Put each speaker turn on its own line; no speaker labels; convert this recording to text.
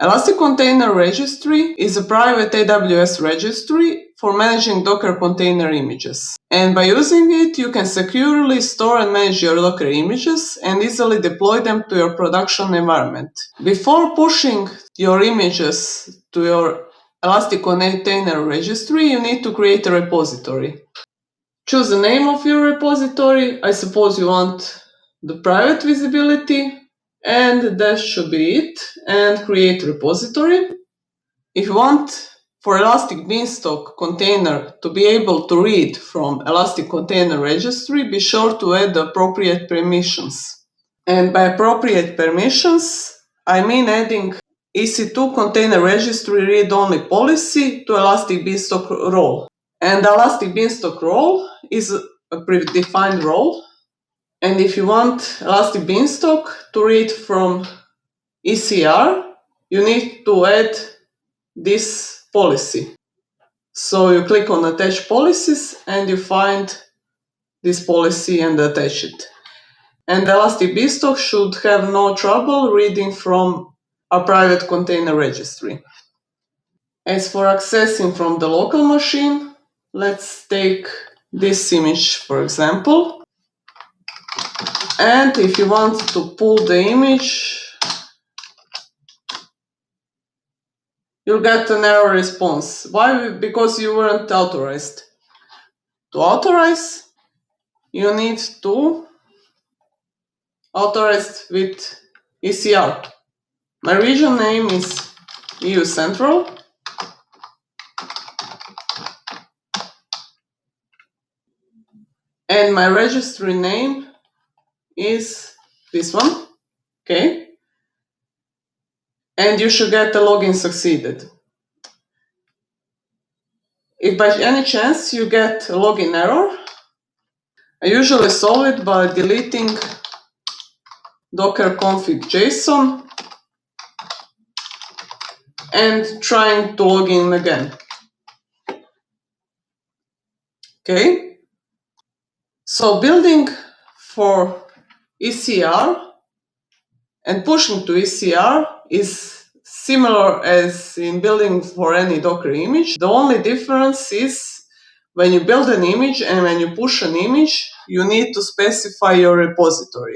Elastic Container Registry is a private AWS registry for managing Docker container images. And by using it, you can securely store and manage your Docker images and easily deploy them to your production environment. Before pushing your images to your Elastic Container Registry, you need to create a repository. Choose the name of your repository. I suppose you want the private visibility. And that should be it. And create repository. If you want for Elastic Beanstalk container to be able to read from Elastic Container Registry, be sure to add the appropriate permissions. And by appropriate permissions, I mean adding EC2 Container Registry read-only policy to Elastic Beanstalk role. And Elastic Beanstalk role is a predefined role. And if you want Elastic Beanstalk to read from ECR, you need to add this policy. So you click on Attach Policies and you find this policy and attach it. And Elastic Beanstalk should have no trouble reading from a private container registry. As for accessing from the local machine, let's take this image, for example. And if you want to pull the image, you'll get an error response. Why? Because you weren't authorized. To authorize, you need to authorize with ECR. My region name is EU Central. And my registry name is this one. Okay. And you should get a login succeeded. If by any chance you get a login error, I usually solve it by deleting docker config JSON and trying to log in again. Okay. So building for ECR and pushing to ECR is similar as in building for any Docker image. The only difference is when you build an image and when you push an image, you need to specify your repository.